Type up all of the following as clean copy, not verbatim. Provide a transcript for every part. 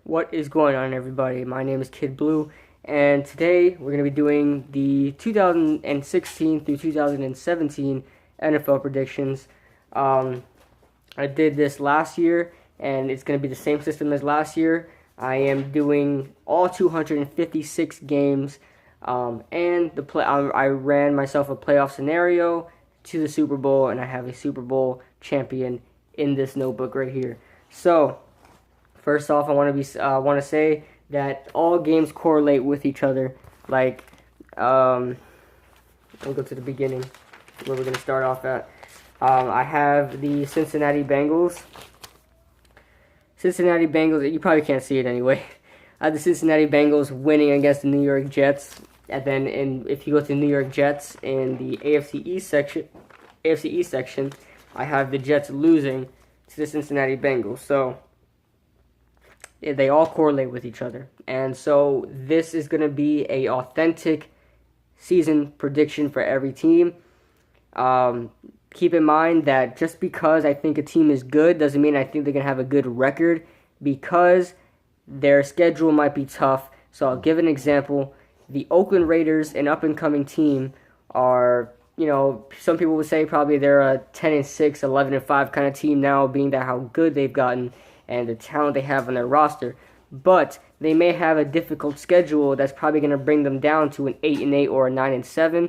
What is going on, everybody? My name is Kid Blue, and today we're going to be doing the 2016 through 2017 NFL predictions. I did this last year, and it's going to be the same system as last year. I am doing all 256 games, and I ran myself a playoff scenario to the Super Bowl, and I have a Super Bowl champion in this notebook right here. So, first off, I want to say that all games correlate with each other. Like, we'll go to the beginning where we're gonna start off at. I have the Cincinnati Bengals. You probably can't see it anyway. I have the Cincinnati Bengals winning against the New York Jets, and then if you go to the New York Jets in the AFC East section, I have the Jets losing to the Cincinnati Bengals. So they all correlate with each other. And so this is going to be a authentic season prediction for every team. Keep in mind that just because I think a team is good doesn't mean I think they're going to have a good record, because their schedule might be tough. So I'll give an example. The Oakland Raiders, an up-and-coming team, are, some people would say probably they're a 10-6, 11-5 kind of team now, being that how good they've gotten and the talent they have on their roster. But they may have a difficult schedule that's probably going to bring them down to an 8-8 or a 9-7.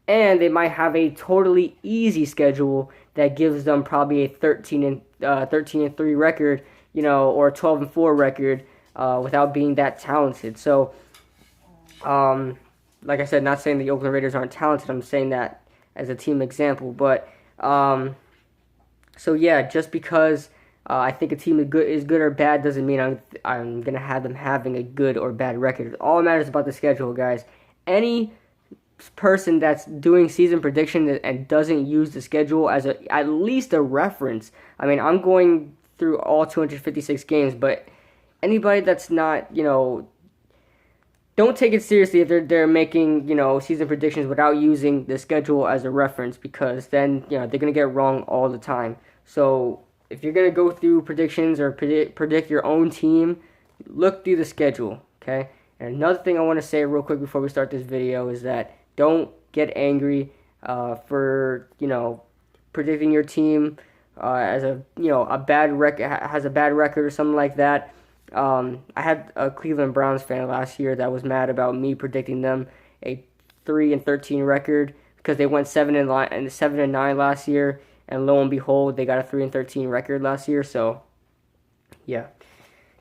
And they might have a totally easy schedule that gives them probably a 13-3 record, or a 12-4 record, without being that talented. So, like I said, not saying the Oakland Raiders aren't talented. I'm saying that as a team example. But so yeah, just because I think a team is good or bad doesn't mean I'm gonna have them having a good or bad record. All that matters about the schedule, guys. Any person that's doing season prediction and doesn't use the schedule as at least a reference. I mean, I'm going through all 256 games, but anybody that's not, don't take it seriously if they're making, season predictions without using the schedule as a reference, because then, they're gonna get wrong all the time. So if you're going to go through predictions or predict your own team, look through the schedule, okay? And another thing I want to say real quick before we start this video is that don't get angry for, predicting your team as a bad record, has a bad record or something like that. I had a Cleveland Browns fan last year that was mad about me predicting them a 3-13 record because they went 7-9 last year. And lo and behold, they got a 3-13 record last year. So, yeah.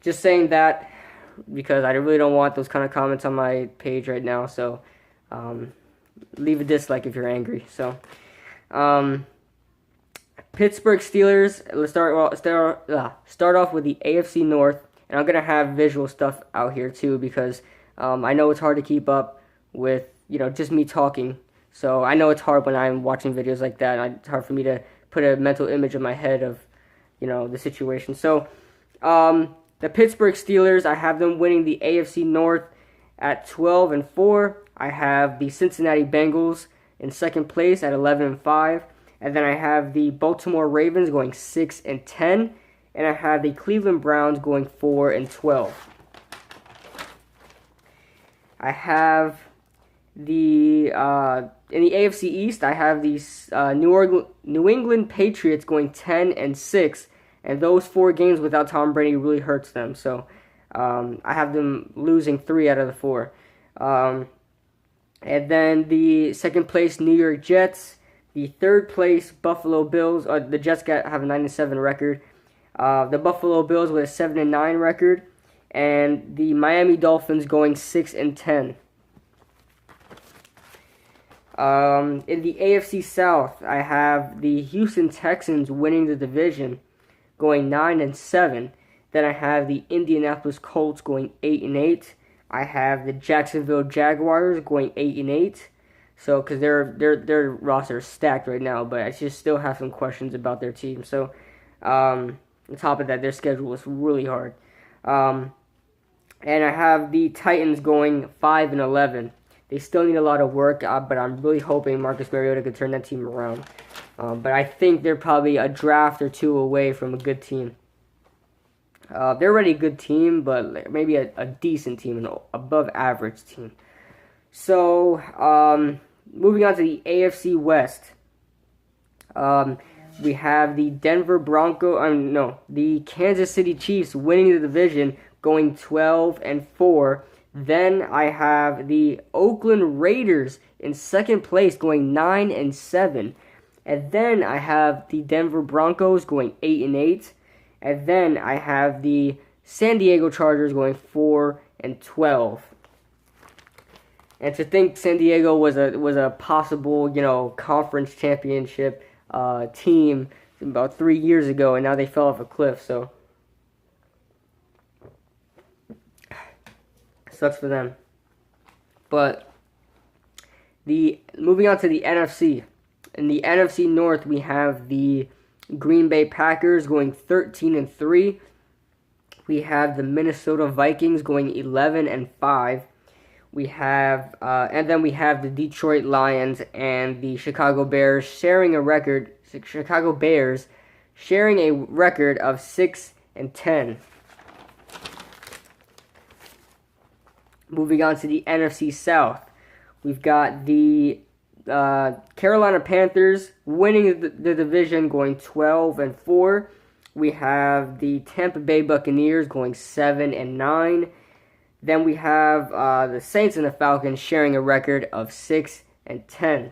Just saying that because I really don't want those kind of comments on my page right now. So, leave a dislike if you're angry. So, Pittsburgh Steelers. Let's start off with the AFC North. And I'm going to have visual stuff out here too, because I know it's hard to keep up with, just me talking. So, I know it's hard when I'm watching videos like that. It's hard for me to put a mental image in my head of, the situation. So, the Pittsburgh Steelers, I have them winning the AFC North at 12-4. I have the Cincinnati Bengals in second place at 11-5. And then I have the Baltimore Ravens going 6-10. And I have the Cleveland Browns going 4-12. I have the in the AFC East, I have these New England Patriots going 10-6, and those 4 games without Tom Brady really hurts them. So I have them losing 3 out of the 4. And then the second place New York Jets, the third place Buffalo Bills. The Jets have a 9-7 record. The Buffalo Bills with a 7-9 record, and the Miami Dolphins going 6-10. In the AFC South, I have the Houston Texans winning the division, going 9-7. Then I have the Indianapolis Colts going 8-8. I have the Jacksonville Jaguars going 8-8. So, because their roster is stacked right now, but I just still have some questions about their team. So, on top of that, their schedule is really hard. And I have the Titans going 5-11. They still need a lot of work, but I'm really hoping Marcus Mariota can turn that team around. But I think they're probably a draft or two away from a good team. They're already a good team, but maybe a decent team, an above average team. So, moving on to the AFC West. We have the Denver Broncos, no, the Kansas City Chiefs winning the division, going 12-4. Then I have the Oakland Raiders in second place, going 9-7. And then I have the Denver Broncos going 8-8. And then I have the San Diego Chargers going 4-12. And to think San Diego was a possible, conference championship team about 3 years ago, and now they fell off a cliff. So sucks for them. But moving on to the NFC. In the NFC North, we have the Green Bay Packers going 13-3. We have the Minnesota Vikings going 11-5. We have, and then we have the Detroit Lions and the Chicago Bears sharing a record. Chicago Bears sharing a record of 6-10. Moving on to the NFC South, we've got the Carolina Panthers winning the division, going 12-4. We have the Tampa Bay Buccaneers going 7-9. Then we have the Saints and the Falcons sharing a record of 6-10.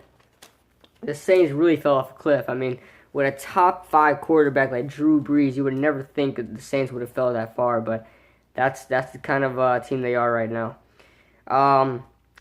The Saints really fell off a cliff. I mean, with a top 5 quarterback like Drew Brees, you would never think that the Saints would have fell that far, but that's the kind of team they are right now.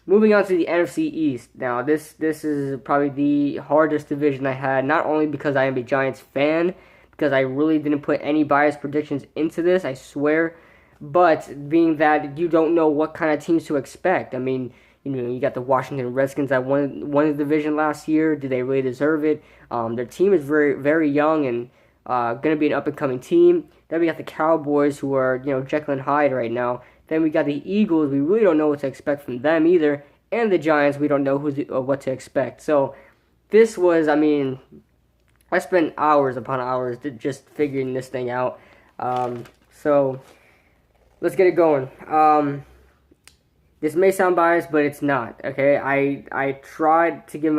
Moving on to the NFC East. Now, this is probably the hardest division I had, not only because I am a Giants fan, because I really didn't put any biased predictions into this, I swear, but being that you don't know what kind of teams to expect. I mean, you got the Washington Redskins that won the division last year. Do they really deserve it? Their team is very, very young and going to be an up-and-coming team. Then we got the Cowboys, who are, Jekyll and Hyde right now. Then we got the Eagles. We really don't know what to expect from them either. And the Giants, we don't know what to expect. So this was, I spent hours upon hours just figuring this thing out. So let's get it going. This may sound biased, but it's not. Okay, I tried to give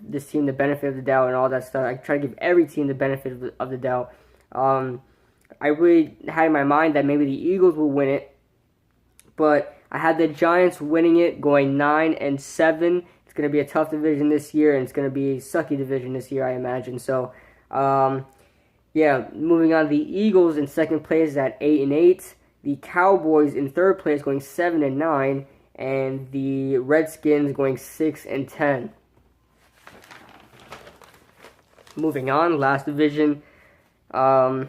this team the benefit of the doubt and all that stuff. I try to give every team the benefit of the doubt. I really had in my mind that maybe the Eagles will win it, but I had the Giants winning it, going 9-7. It's going to be a tough division this year, and it's going to be a sucky division this year, I imagine. So, moving on, the Eagles in second place at 8-8. The Cowboys in third place going 7-9, and the Redskins going 6-10. Moving on, last division here.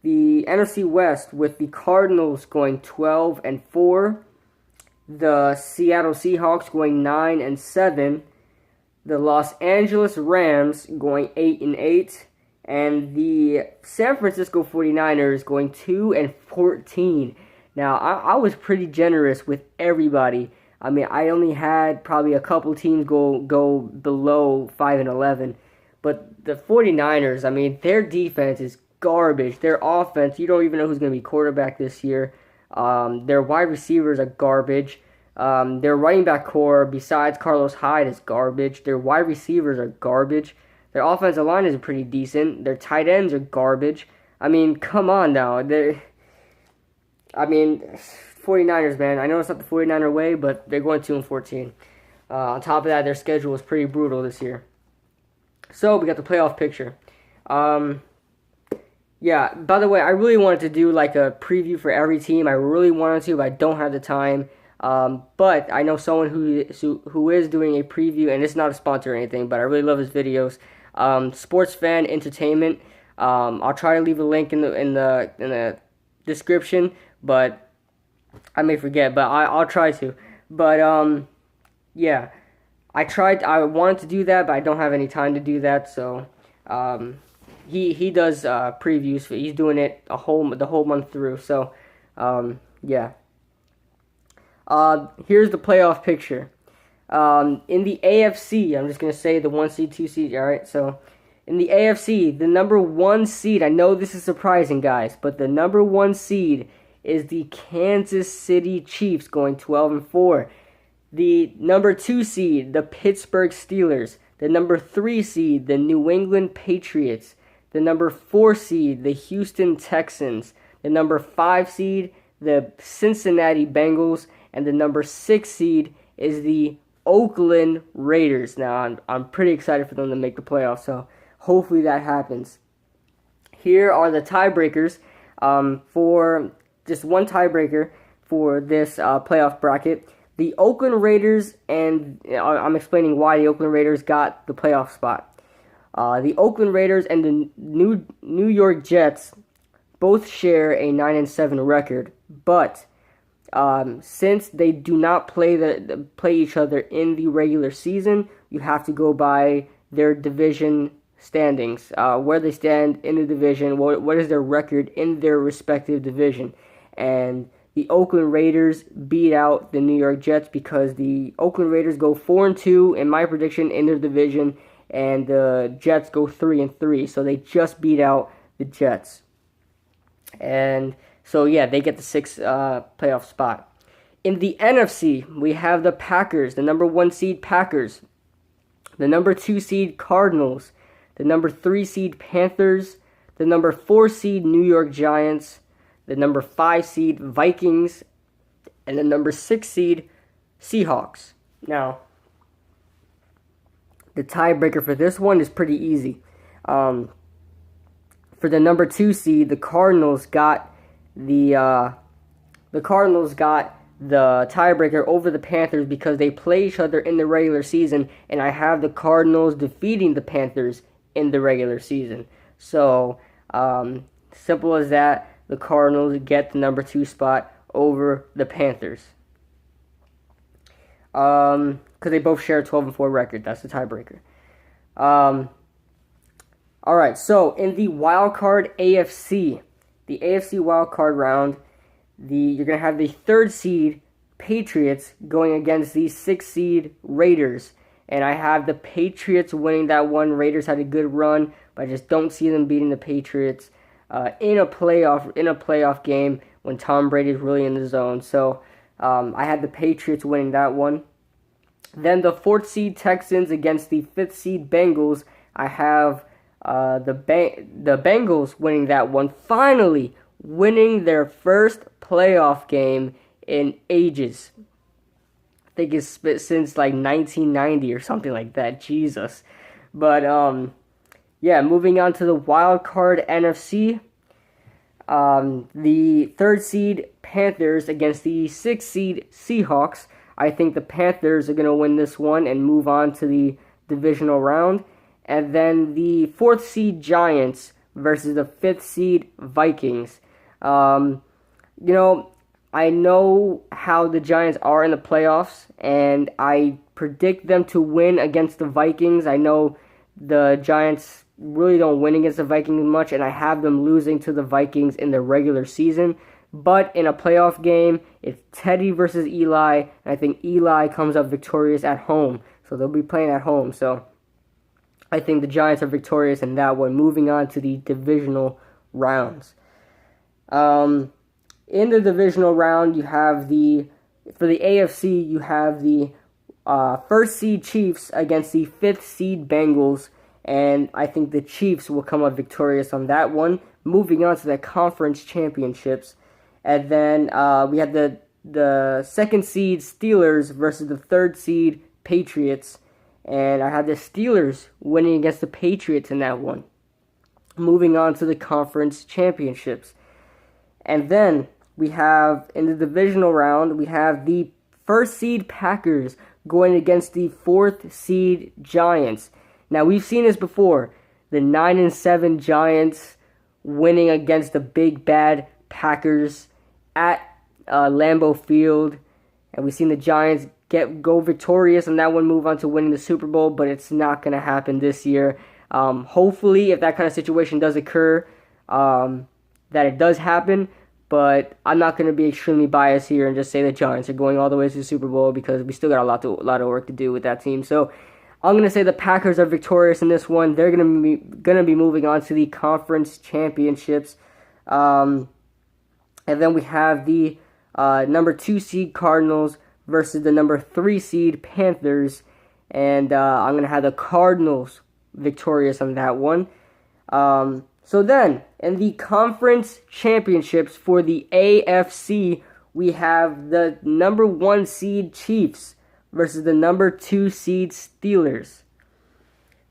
The NFC West with the Cardinals going 12-4, the Seattle Seahawks going 9-7, the Los Angeles Rams going 8-8. And the San Francisco 49ers going 2-14. Now, I was pretty generous with everybody. I mean, I only had probably a couple teams go below 5-11. But the 49ers, their defense is garbage. Their offense, you don't even know who's going to be quarterback this year. Their wide receivers are garbage. Their running back core, besides Carlos Hyde, is garbage. Their wide receivers are garbage. Their offensive line is pretty decent. Their tight ends are garbage. Come on now. 49ers, man. I know it's not the 49er way, but they're going 2-14. On top of that, their schedule is pretty brutal this year. So, we got the playoff picture. By the way, I really wanted to do like a preview for every team. I really wanted to, but I don't have the time. But I know someone who is doing a preview, and it's not a sponsor or anything, but I really love his videos. Sports Fan Entertainment. I'll try to leave a link in the description, but I may forget. But I'll try to. But I wanted to do that, but I don't have any time to do that. So he does previews. He's doing it the whole month through. So here's the playoff picture. In the AFC, I'm just going to say the 1 seed, 2 seed, alright? So, In the AFC, the number 1 seed, I know this is surprising, guys, but the number 1 seed is the Kansas City Chiefs, going 12-4. The number 2 seed, the Pittsburgh Steelers. The number 3 seed, the New England Patriots. The number 4 seed, the Houston Texans. The number 5 seed, the Cincinnati Bengals. And the number 6 seed is the Oakland Raiders. Now, I'm pretty excited for them to make the playoffs, so hopefully that happens. Here are the tiebreakers for just one tiebreaker for this playoff bracket. The Oakland Raiders, and I'm explaining why the Oakland Raiders got the playoff spot. The Oakland Raiders and the New York Jets both share a 9-7 record, but since they do not play each other in the regular season, you have to go by their division standings, where they stand in the division, what is their record in their respective division. And the Oakland Raiders beat out the New York Jets because the Oakland Raiders go 4-2 in my prediction in their division, and the Jets go 3-3. So they just beat out the Jets. And so, yeah, they get the 6th playoff spot. In the NFC, we have the Packers, the number 1 seed Packers, the number 2 seed Cardinals, the number 3 seed Panthers, the number 4 seed New York Giants, the number 5 seed Vikings, and the number 6 seed Seahawks. Now, the tiebreaker for this one is pretty easy. For the number 2 seed, the Cardinals got the tiebreaker over the Panthers because they play each other in the regular season, and I have the Cardinals defeating the Panthers in the regular season. So, simple as that. The Cardinals get the number 2 spot over the Panthers. Because they both share a 12-4 record. That's the tiebreaker. Alright, so in the wildcard AFC, the AFC wildcard round, you're going to have the 3rd seed Patriots going against the 6th seed Raiders. And I have the Patriots winning that one. Raiders had a good run, but I just don't see them beating the Patriots in a playoff game when Tom Brady is really in the zone. So I had the Patriots winning that one. Then the 4th seed Texans against the 5th seed Bengals. I have the Bengals winning that one. Finally winning their first playoff game in ages. I think it's since like 1990 or something like that. Jesus. But yeah, moving on to the wild card NFC. The 3rd seed Panthers against the 6th seed Seahawks. I think the Panthers are going to win this one and move on to the divisional round. And then the 4th seed Giants versus the 5th seed Vikings. I know how the Giants are in the playoffs, and I predict them to win against the Vikings. I know the Giants really don't win against the Vikings much, and I have them losing to the Vikings in the regular season. But in a playoff game, it's Teddy versus Eli, and I think Eli comes up victorious at home. So they'll be playing at home. So I think the Giants are victorious in that one. Moving on to the divisional rounds. In the divisional round, you have for the AFC, you have the 1st seed Chiefs against the 5th seed Bengals, and I think the Chiefs will come up victorious on that one. Moving on to the conference championships, and then we have the 2nd seed Steelers versus the 3rd seed Patriots, and I have the Steelers winning against the Patriots in that one. Moving on to the conference championships, and then we have, in the divisional round, we have the 1st seed Packers going against the 4th seed Giants. Now, we've seen this before. The 9-7 Giants winning against the big bad Packers at Lambeau Field. And we've seen the Giants go victorious on that one, move on to winning the Super Bowl, but it's not going to happen this year. Hopefully, if that kind of situation does occur, that it does happen. But I'm not going to be extremely biased here and just say the Giants are going all the way to the Super Bowl because we still got a lot of work to do with that team. So I'm gonna say the Packers are victorious in this one. They're gonna be moving on to the conference championships. And then we have the number 2 seed Cardinals versus the number 3 seed Panthers. And I'm going to have the Cardinals victorious on that one. So then, in the conference championships for the AFC, we have the number 1 seed Chiefs versus the number 2 seed Steelers.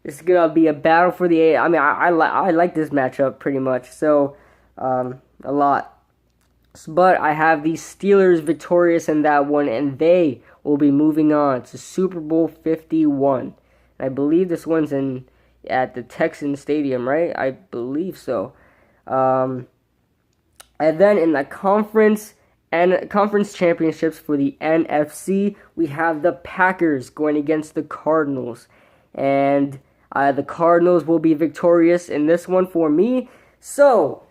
This is going to be a battle for the A. I mean, I like this matchup pretty much. So, a lot. But I have the Steelers victorious in that one, and they will be moving on to Super Bowl 51. And I believe this one's at the Texans Stadium, right? I believe so. And then in the conference championships for the NFC, we have the Packers going against the Cardinals, and the Cardinals will be victorious in this one for me. So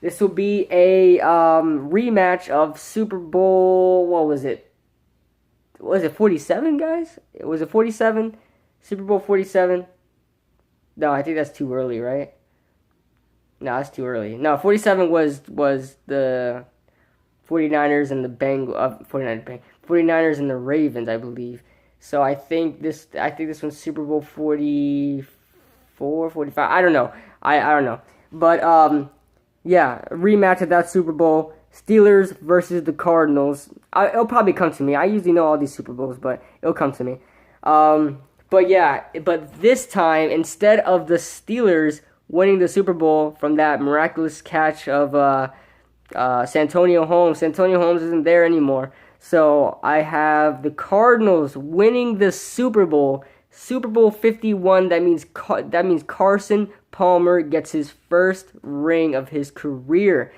this will be a rematch of Super Bowl, what was it? Was it 47, guys? Was it 47? Super Bowl 47? No, I think that's too early, right? No, that's too early. No, 47 was the 49ers and the 49ers and the Ravens, I believe. So I think this one's Super Bowl 44, 45. I don't know. I don't know. But yeah, rematch of that Super Bowl. Steelers versus the Cardinals. It'll probably come to me. I usually know all these Super Bowls, but it'll come to me. But yeah, but this time, instead of the Steelers winning the Super Bowl from that miraculous catch of Santonio Holmes isn't there anymore. So I have the Cardinals winning the Super Bowl 51. That means Carson Palmer gets his first ring of his career.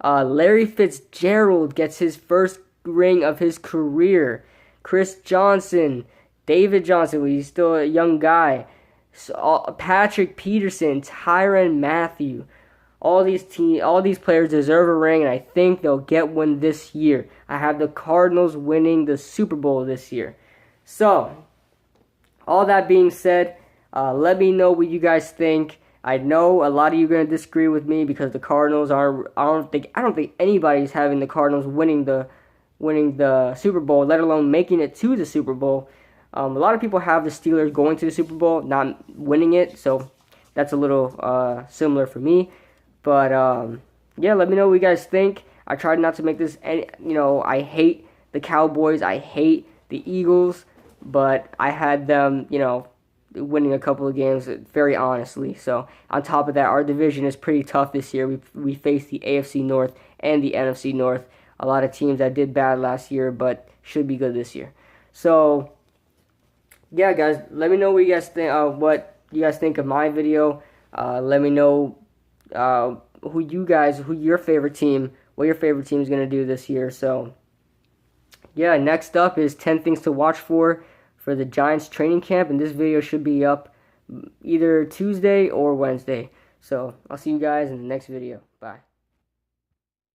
Larry Fitzgerald gets his first ring of his career. Chris Johnson, David Johnson, he's still a young guy. Patrick Peterson, Tyrann Mathieu. All these players deserve a ring, and I think they'll get one this year. I have the Cardinals winning the Super Bowl this year. So, all that being said, let me know what you guys think. I know a lot of you are going to disagree with me because the Cardinals are. I don't think anybody's having the Cardinals winning the Super Bowl, let alone making it to the Super Bowl. A lot of people have the Steelers going to the Super Bowl, not winning it, so that's a little similar for me. But yeah, let me know what you guys think. I tried not to make this I hate the Cowboys, I hate the Eagles, but I had them, winning a couple of games very honestly. So on top of that, our division is pretty tough this year. We face the AFC North and the NFC North. A lot of teams that did bad last year, but should be good this year. So yeah, guys, let me know what you guys think. What you guys think of my video. Let me know what your favorite team is gonna do this year. So yeah, next up is 10 things to watch for the Giants training camp, and this video should be up either Tuesday or Wednesday. So I'll see you guys in the next video. Bye.